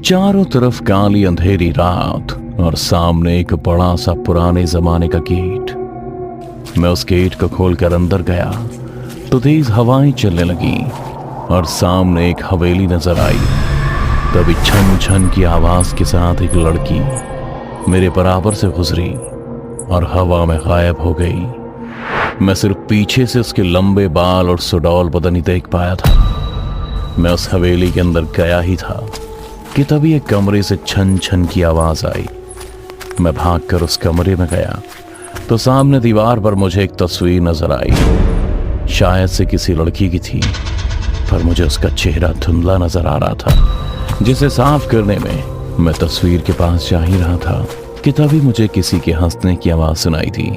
चारों तरफ काली अंधेरी रात और सामने एक बड़ा सा पुराने जमाने का गेट। मैं उस गेट को खोलकर अंदर गया तो तेज हवाएं चलने लगी और सामने एक हवेली नजर आई। तभी छन छन की आवाज के साथ एक लड़की मेरे बराबर से गुजरी और हवा में गायब हो गई। मैं सिर्फ पीछे से उसके लंबे बाल और सुडौल बदन ही देख पाया था। मैं उस हवेली के अंदर गया ही था कि तभी एक कमरे से छन छन की आवाज आई। मैं भागकर उस कमरे में गया तो सामने दीवार पर मुझे एक तस्वीर नजर आई। शायद से किसी लड़की की थी, पर मुझे उसका चेहरा धुंधला नजर आ रहा था। जिसे साफ करने में मैं तस्वीर के पास जा ही रहा था कि तभी मुझे किसी के हंसने की आवाज सुनाई दी।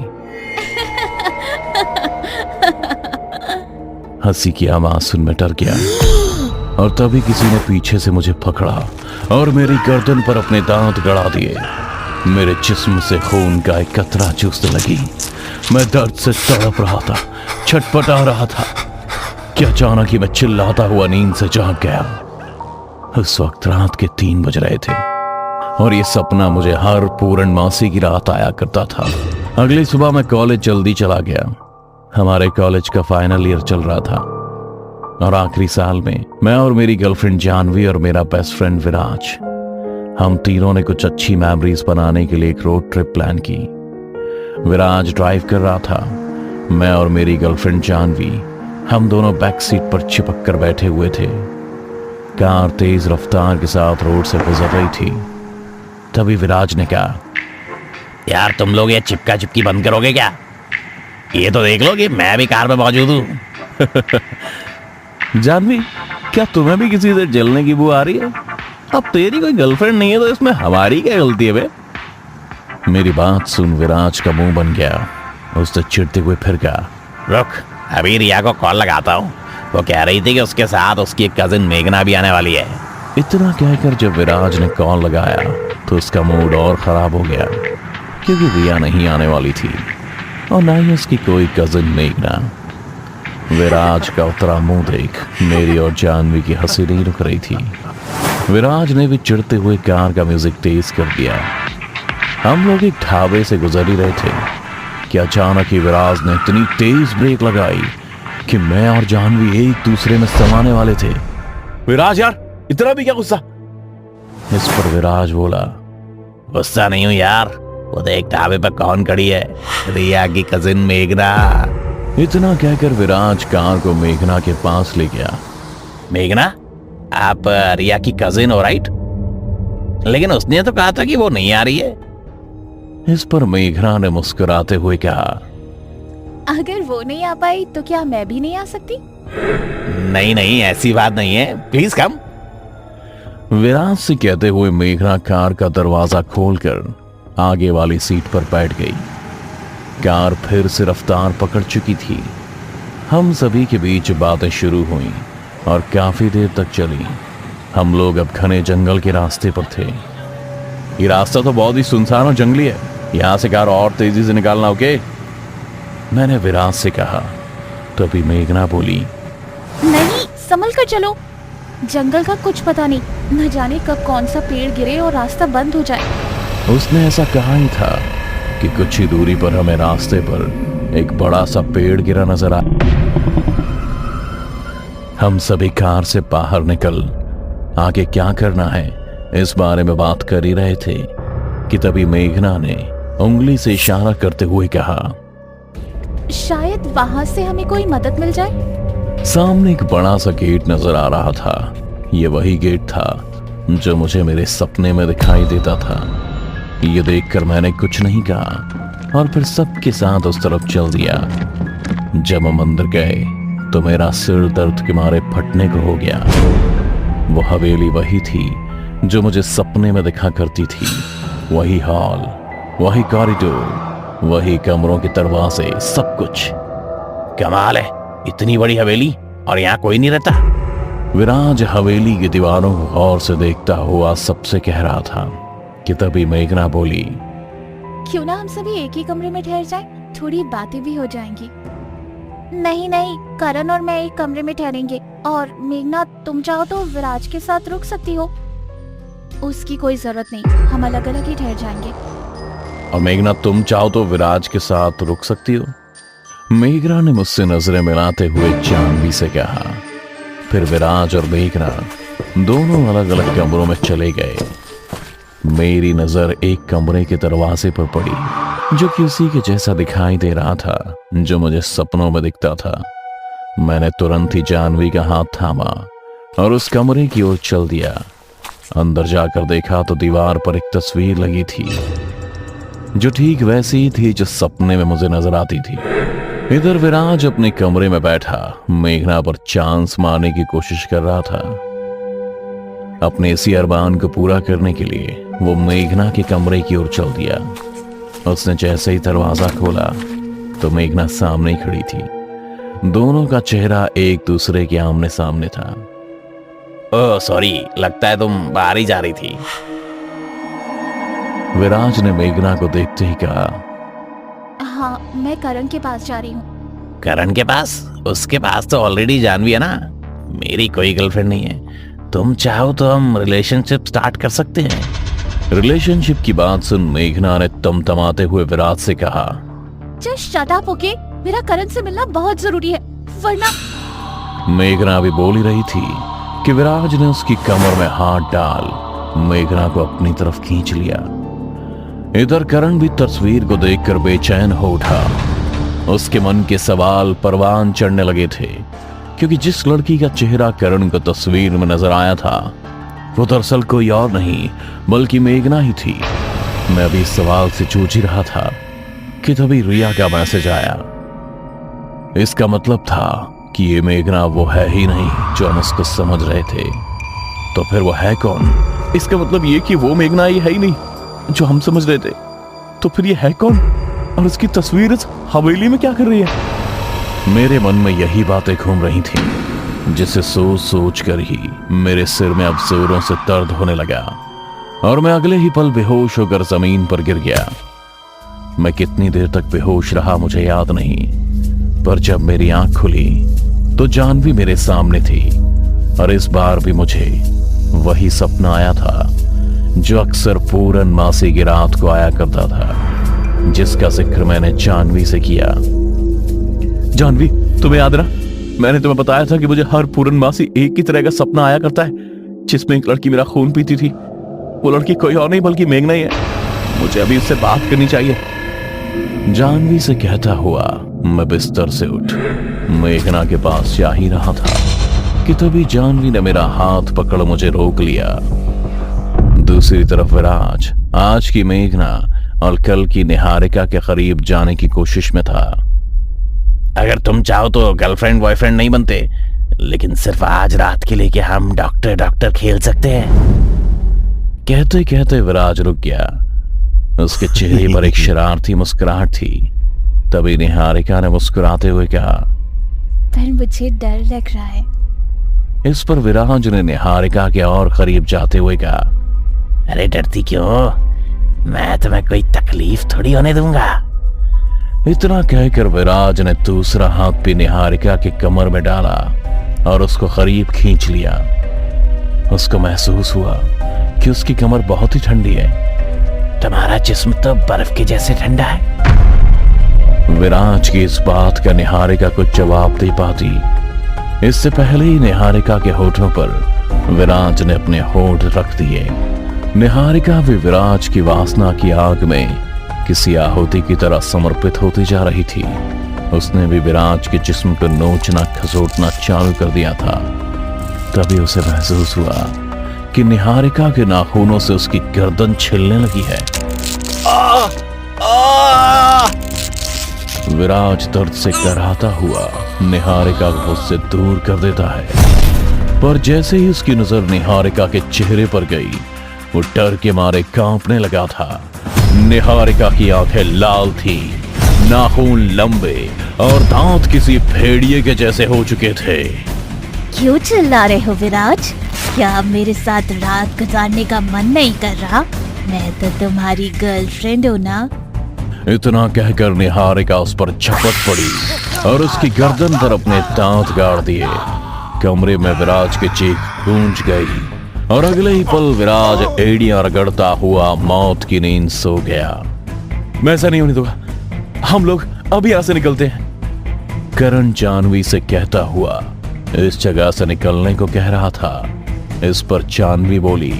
हंसी की आवाज सुन मैं डर गया और तभी किसी ने पीछे से मुझे पकड़ा और मेरी गर्दन पर अपने दांत गड़ा दिए। मेरे जिस्म से खून का एक कतरा चूसने लगी। मैं दर्द से तड़प रहा था, छटपटा रहा था कि अचानक ही मैं चिल्लाता हुआ नींद से जाग गया। उस वक्त रात के 3 बज रहे थे और ये सपना मुझे हर पूर्णमासी की रात आया करता था। अगली सुबह मैं कॉलेज जल्दी चला गया। हमारे कॉलेज का फाइनल ईयर चल रहा था और आखिरी साल में मैं और मेरी गर्लफ्रेंड जानवी और मेरा बेस्ट फ्रेंड विराज, हम तीनों ने कुछ अच्छी मेमोरीज बनाने के लिए एक रोड ट्रिप प्लान की। विराज ड्राइव कर रहा था। मैं और मेरी गर्लफ्रेंड जानवी हम दोनों बैक सीट पर चिपक कर बैठे हुए थे। कार तेज रफ्तार के साथ रोड से गुजर रही थी। तभी विराज ने कहा, यार तुम लोग ये चिपका चिपकी बंद करोगे क्या? ये तो देख लो कि मैं भी कार में मौजूद हूँ। जानवी, क्या तुम्हें भी किसी से जलने की बू आ रही है? अब तेरी कोई गर्लफ्रेंड नहीं है तो इसमें हमारी क्या गलती है बे? मेरी बात सुन विराज का मुंह बन गया। उसने चिढ़ते हुए फिर कहा, रुक, अभी रिया को कॉल लगाता हूँ। वो कह रही थी कि उसके साथ उसकी एक कजिन मेघना भी आने वाली है। इतना कहकर जब विराज ने कॉल लगाया तो उसका मूड और खराब हो गया, क्योंकि रिया नहीं आने वाली थी और ना ही उसकी कोई कजिन मेघना। विराज का उतरा मुंह देख मेरी और जानवी की हंसी नहीं रुक रही थी। विराज ने भी चिढ़ते हुए कार का म्यूजिक तेज कर दिया। हम लोग एक ढाबे से गुजर ही रहे थे कि अचानक ही विराज ने इतनी तेज ब्रेक लगाई कि मैं और जानवी एक दूसरे में समाने वाले थे। विराज यार, इतना भी क्या गुस्सा? इस पर विराज बोला, गुस्सा नहीं हूँ यार, वो देख ढाबे पर कौन खड़ी है, रिया की कजिन मेघना। इतना कहकर विराज कार को मेघना के पास ले गया। मेघना, आप रिया की कजिन हो राइट? लेकिन उसने तो कहा था कि वो नहीं आ रही है। इस पर मेघना ने मुस्कुराते हुए कहा, अगर वो नहीं आ पाई तो क्या मैं भी नहीं आ सकती? नहीं नहीं, ऐसी बात नहीं है, प्लीज कम। विराज से कहते हुए मेघना कार का दरवाजा खोलकर आगे वाली सीट पर बैठ गई। कार फिर से रफ्तार पकड़ चुकी थी। हम सभी के बीच बातें शुरू हुई और काफी देर तक चली। हम लोग अब घने जंगल के रास्ते पर थे। ये रास्ता तो बहुत ही सुनसान और जंगली है, यहां से कार और तेजी से निकालना, ओके? मैंने विराज से कहा। तभी मेघना बोली, नहीं, संभल कर चलो, जंगल का कुछ पता नहीं, न जाने कब कौन सा पेड़ गिरे और रास्ता बंद हो जाए। उसने ऐसा कहा ही था कि कुछ ही दूरी पर हमें रास्ते पर एक बड़ा सा पेड़ गिरा नजर आया। हम सभी कार से बाहर निकल आगे क्या करना है इस बारे में बात कर ही रहे थे कि तभी मेघना ने उंगली से इशारा करते हुए कहा, शायद वहां से हमें कोई मदद मिल जाए। सामने एक बड़ा सा गेट नजर आ रहा था। ये वही गेट था जो मुझे मेरे सपने में दिखाई देता था। ये देखकर मैंने कुछ नहीं कहा और फिर सबके साथ उस तरफ चल दिया। जब हम अंदर गए तो मेरा सिर दर्द के मारे फटने को हो गया। वो हवेली वही थी जो मुझे सपने में दिखा करती थी। वही हॉल, वही कॉरिडोर, वही कमरों के दरवाजे, सब कुछ। कमाल है, इतनी बड़ी हवेली और यहाँ कोई नहीं रहता। विराज हवेली की दीवारों को गौर से देखता हुआ सबसे कह रहा था कि तभी मेघना बोली, क्यों ना हम सभी एक ही कमरे में ठहर जाएं? थोड़ी बातें भी हो जाएंगी। नहीं नहीं, करण और मैं एक कमरे में ठहरेंगे और मेघना तुम चाहो तो विराज के साथ रुक सकती हो। उसकी कोई जरूरत नहीं, हम अलग अलग ही ठहर जाएंगे। और मेघना, तुम चाहो तो विराज के साथ रुक सकती हो। मेघना ने मुझसे नजरें मिलाते हुए जानवी से कहा। फिर विराज और मेघना दोनों अलग अलग कमरों में चले गए। मेरी नजर एक कमरे के दरवाजे पर पड़ी जो कि उसी के जैसा दिखाई दे रहा था जो मुझे सपनों में दिखता था। मैंने तुरंत ही जानवी का हाथ थामा और उस कमरे की ओर चल दिया। अंदर जाकर देखा तो दीवार पर एक तस्वीर लगी थी जो ठीक वैसी ही थी जो सपने में मुझे नजर आती थी। इधर विराज अपने कमरे में बैठा मेघना पर चांस मारने की कोशिश कर रहा था। अपने इसी अरमान को पूरा करने के लिए वो मेघना के कमरे की ओर चल दिया। उसने जैसे ही दरवाजा खोला तो मेघना सामने ही खड़ी थी। दोनों का चेहरा एक दूसरे के आमने सामने था। ओह सॉरी, लगता है तुम बाहर ही जा रही थी। विराज ने मेघना को देखते ही कहा। हाँ, मैं करण के पास जा रही हूँ। करण के पास? उसके पास तो ऑलरेडी जानवी है ना। मेरी कोई गर्लफ्रेंड नहीं है। तुम चाहो तो हम रिलेशनशिप स्टार्ट कर सकते हैं। रिलेशनशिप की बात सुन मेघना ने तमतमाते हुए विराज से कहा। Just shut up, okay? मेरा करण से मिलना बहुत जरूरी है, वरना। मेघना भी बोल ही रही थी कि विराज ने उसकी कमर में हाथ डाल मेघना को अपनी तरफ खींच लिया। इधर करण भी तस्वीर को देखकर बेचैन हो उठा। उसके मन के सवाल परवान चढ़ने लगे थे क्योंकि जिस लड़की का चेहरा करण को तस्वीर में नजर आया था वो दरअसल कोई और नहीं बल्कि मेघना ही थी। मैं भी इस सवाल से जूझ ही रहा था कि तभी रिया का मैसेज आया। इसका मतलब था कि ये मेघना वो है ही नहीं जो हम उसको समझ रहे थे। तो फिर वो है कौन? इसका मतलब ये कि वो मेघना ये है ही नहीं जो हम समझ रहे थे। तो फिर ये है कौन? और उसकी तस्वीर इस हवेली में क्या कर रही है? मेरे मन में यही बातें घूम रही थीं जिसे सोच सोच कर ही मेरे सिर में अब जोरों से दर्द होने लगा और मैं अगले ही पल बेहोश होकर जमीन पर गिर गया। मैं कितनी देर तक बेहोश रहा मुझे याद नहीं, पर जब मेरी आंख खुली तो जानवी मेरे सामने थी और इस बार भी मुझे वही सपना आया था जो अक्सर पूरन मासी की रात को आया करता था, जिसका जिक्र मैंने जानवी से किया। जानवी, तुम्हें याद ना, मैंने तुम्हें बताया था कि मुझे हर पूरन मासी एक ही तरह का सपना आया करता है जिसमें एक लड़की मेरा खून पीती थी। वो लड़की कोई और नहीं बल्कि मेघना ही है। मुझे अभी उससे बात करनी चाहिए। जानवी से कहता हुआ मैं बिस्तर से उठ मेघना के पास जा ही रहा था कि तभी जानवी ने मेरा हाथ पकड़ मुझे रोक लिया। दूसरी तरफ विराज आज की मेघना और कल की निहारिका के करीब जाने की कोशिश में था। अगर तुम चाहो तो गर्लफ्रेंड बॉयफ्रेंड नहीं बनते, लेकिन सिर्फ आज रात के लिए कि हम डॉक्टर डॉक्टर खेल सकते हैं। कहते कहते विराज रुक गया। उसके चेहरे पर एक शरारती मुस्कुराहट थी। तभी निहारिका ने मुस्कुराते हुए कहा, पर मुझे डर लग रहा है। इस पर विराज ने निहारिका के और करीब जाते हुए कहा, अरे डरती क्यों? मैं तुम्हें कोई तकलीफ थोड़ी होने दूंगा। इतना कहकर विराज ने दूसरा हाथ भी निहारिका के कमर में डाला और उसको करीब खींच लिया। उसको महसूस हुआ कि उसकी कमर बहुत ही ठंडी है। तुम्हारा जिस्म तो बर्फ के जैसे ठंडा है। विराज की इस बात का निहारिका को जवाब दे पाती इससे पहले ही निहारिका के होठों पर विराज ने अपने होठ रख दिए। निहारिका भी विराज की वासना की आग में किसी आहुति की तरह समर्पित होती जा रही थी। उसने भी विराज के जिस्म को नोचना खसोटना चालू कर दिया था। तभी उसे महसूस हुआ कि निहारिका के नाखूनों से उसकी गर्दन छिलने लगी है। विराज दर्द से कराहता हुआ निहारिका को उससे दूर कर देता है, पर जैसे ही उसकी नजर निहारिका के चेहरे पर गई वो डर के मारे कांपने लगा था। निहारिका की आंखें लाल थी, नाखून लंबे और दांत किसी भेड़िए के जैसे हो चुके थे। क्यों चिल्ला रहे हो विराज? क्या अब मेरे साथ रात गुजारने का मन नहीं कर रहा? मैं तो तुम्हारी गर्लफ्रेंड हूँ ना। इतना कहकर निहारिका उस पर झपट पड़ी और उसकी गर्दन पर अपने दांत गाड़ दिए। कमरे में विराज की चीख गूंज गई और अगले ही पल विराज एड़ियां रगड़ता हुआ मौत की नींद सो गया। मैं ऐसा नहीं होने दूंगा, हम लोग अभी यहां से निकलते हैं। करण जानवी से कहता हुआ इस जगह से निकलने को कह रहा था। इस पर जानवी बोली,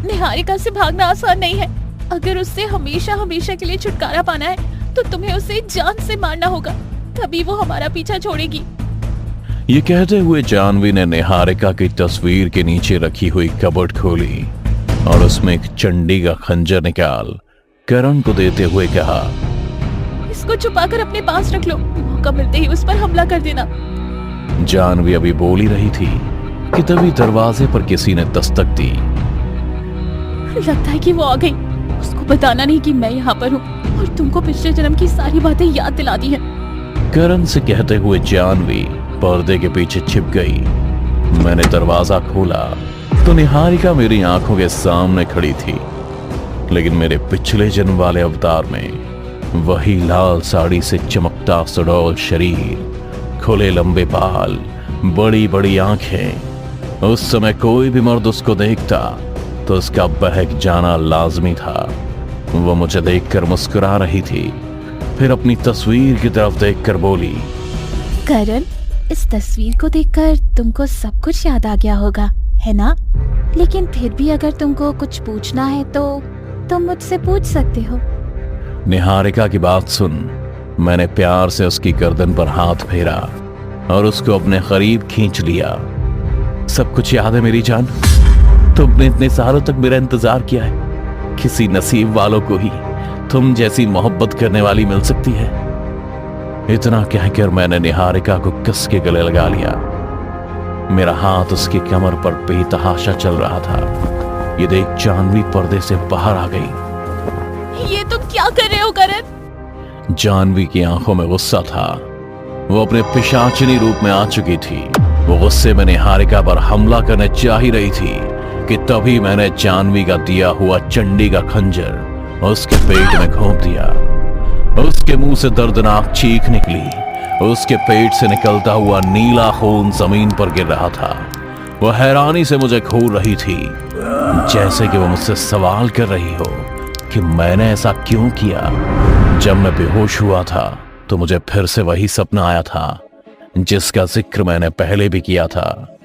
निहारिका से भागना आसान नहीं है। अगर उससे हमेशा हमेशा के लिए छुटकारा पाना है तो तुम्हें उसे जान से मारना होगा, तभी वो हमारा पीछा छोड़ेगी। ये कहते हुए जानवी ने निहारिका की तस्वीर के नीचे रखी हुई कबर्ड खोली और उसमें एक चंडी का खंजर निकाल करण को देते हुए कहा, इसको छुपाकर अपने पास रख लो, मौका मिलते ही उस पर हमला कर देना। जानवी अभी बोल ही रही थी कि तभी दरवाजे पर किसी ने दस्तक दी। लगता है कि वो आ गई। उसको बताना नहीं कि मैं यहाँ पर हूँ और तुमको पिछले जन्म की सारी बातें याद दिला दी हैं। करण से कहते हुए जानवी पर्दे के पीछे छिप गई। मैंने दरवाजा खोला तो निहारिका मेरी आंखों के सामने खड़ी थी, लेकिन मेरे पिछले जन्म वाले अवतार में वही लाल साड़ी से चमकता सुडौल शरीर, खुले लंबे बाल, बड़ी बड़ी आंखें। उस समय कोई भी मर्द उसको देखता तो उसका बहक जाना लाजमी था। वो मुझे देखकर मुस्कुरा रही थी, फिर अपनी तस्वीर की तरफ देखकर बोली, करण, इस तस्वीर को देखकर तुमको सब कुछ याद आ गया होगा, है ना? लेकिन फिर भी अगर तुमको कुछ पूछना है तो तुम मुझसे पूछ सकते हो। निहारिका की बात सुन मैंने प्यार से उसकी गर्दन पर हाथ फेरा और उसको अपने करीब खींच लिया। सब कुछ याद है मेरी जान, तुमने इतने सालों तक मेरा इंतजार किया है। किसी नसीब वालों को ही तुम जैसी मोहब्बत करने वाली मिल सकती है। इतना कहकर मैंने निहारिका को कस के गले लगा लिया। मेरा हाथ उसकी कमर पर बेतहाशा चल रहा था। ये देख जानवी पर्दे से बाहर आ गई। ये तुम क्या कर रहे हो करण? जानवी की आंखों में गुस्सा था। वो अपने पिशाचिनी रूप में आ चुकी थी। वो गुस्से में निहारिका पर हमला करने चाह ही रही थी कि तभी मैंने जानवी का दिया हुआ चंडी का खंजर उसके पेट में घोंप दिया। उसके मुंह से दर्दनाक चीख निकली। उसके पेट से निकलता हुआ नीला खून जमीन पर गिर रहा था। वो हैरानी से मुझे घूर रही थी, जैसे कि वो मुझसे सवाल कर रही हो कि मैंने ऐसा क्यों किया। जब मैं बेहोश हुआ था तो मुझे फिर से वही सपना आया था जिसका जिक्र मैंने पहले भी किया था,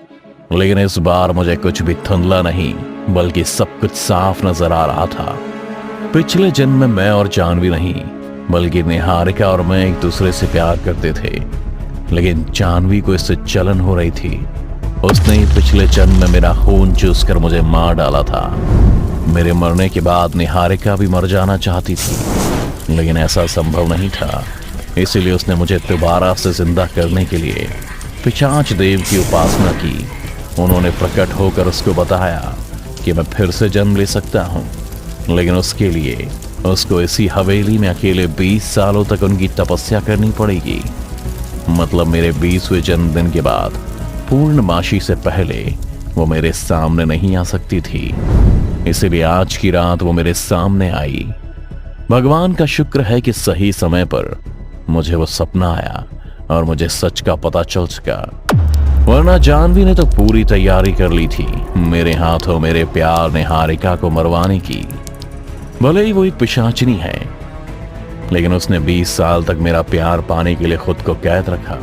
लेकिन इस बार मुझे कुछ भी धुंधला नहीं बल्कि सब कुछ साफ नजर आ रहा था। पिछले जन्म में मैं और जानवी नहीं बल्कि निहारिका और मैं एक दूसरे से प्यार करते थे, लेकिन जानवी को इससे जलन हो रही थी। उसने ही पिछले जन्म में मेरा खून चूसकर मुझे मार डाला था। मेरे मरने के बाद निहारिका भी मर जाना चाहती थी, लेकिन ऐसा संभव नहीं था। इसीलिए उसने मुझे दोबारा से जिंदा करने के लिए पिशाच देव की उपासना की। उन्होंने प्रकट होकर उसको बताया कि मैं फिर से जन्म ले सकता हूँ, लेकिन उसके लिए उसको इसी हवेली में अकेले 20 सालों तक उनकी तपस्या करनी पड़ेगी। मतलब मेरे 20वें जन्मदिन के बाद पूर्णमासी से पहले वो मेरे सामने नहीं आ सकती थी। इसीलिए आज की रात वो मेरे सामने आई। भगवान का शुक्र है कि सही समय पर मुझे वो सपना आया और मुझे सच का पता चल सका, वरना जानवी ने तो पूरी तैयारी कर ली थी मेरे हाथों मेरे प्यार निहारिका को मरवाने की। भले ही वो एक पिशाचिनी है, लेकिन उसने 20 साल तक मेरा प्यार पाने के लिए खुद को कैद रखा।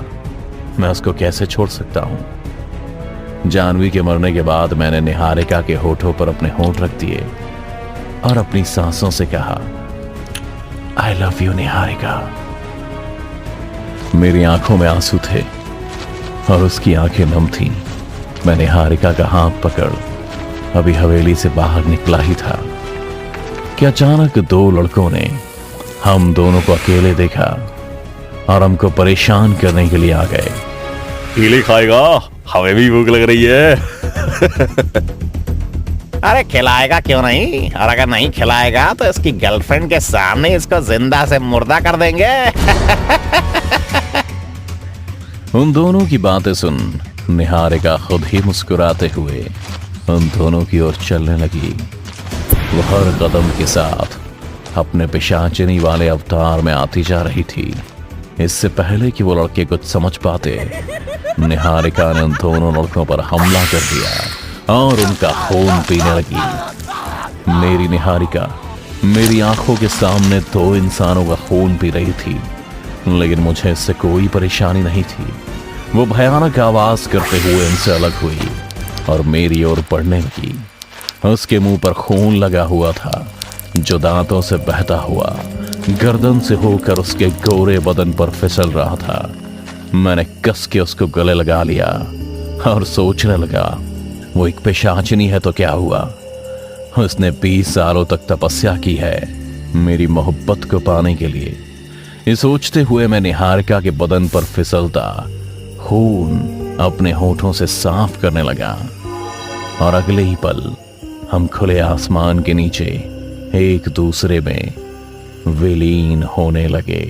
मैं उसको कैसे छोड़ सकता हूं। जानवी के मरने के बाद मैंने निहारिका के होठों पर अपने होठ रख दिए और अपनी सांसों से कहा, आई लव यू निहारिका। मेरी आंखों में आंसू थे और उसकी आंखें नम थीं। मैं निहारिका का हाथ पकड़ अभी हवेली से बाहर निकला ही था कि अचानक 2 लड़कों ने हम दोनों को अकेले देखा और हमको परेशान करने के लिए आ गए। कीले खाएगा, हमें भी भूख लग रही है। अरे खिलाएगा क्यों नहीं, और अगर नहीं खिलाएगा तो इसकी गर्लफ्रेंड के सामने इसको जिंदा से मुर्दा कर देंगे। उन दोनों की बातें सुन निहारिका खुद ही मुस्कुराते हुए उन दोनों की ओर चलने लगी। वो हर कदम के साथ अपने पिशाचिनी वाले अवतार में आती जा रही थी। इससे पहले कि वो लड़के कुछ समझ पाते, निहारिका ने उन दोनों लड़कों पर हमला कर दिया और उनका खून पीने लगी। मेरी निहारिका मेरी आंखों के सामने 2 इंसानों का खून पी रही थी, लेकिन मुझे इससे कोई परेशानी नहीं थी। वो भयानक आवाज करते हुए उनसे अलग हुई और मेरी ओर बढ़ने लगी। उसके मुंह पर खून लगा हुआ था, जो दांतों से बहता हुआ गर्दन से होकर उसके गोरे बदन पर फिसल रहा था। मैंने कस के उसको गले लगा लिया और सोचने लगा, वो एक पिशाचिनी है तो क्या हुआ, उसने 20 सालों तक तपस्या की है मेरी मोहब्बत को पाने के लिए। ये सोचते हुए मैं निहारिका के बदन पर फिसलता खून अपने होठों से साफ करने लगा और अगले ही पल हम खुले आसमान के नीचे एक दूसरे में विलीन होने लगे।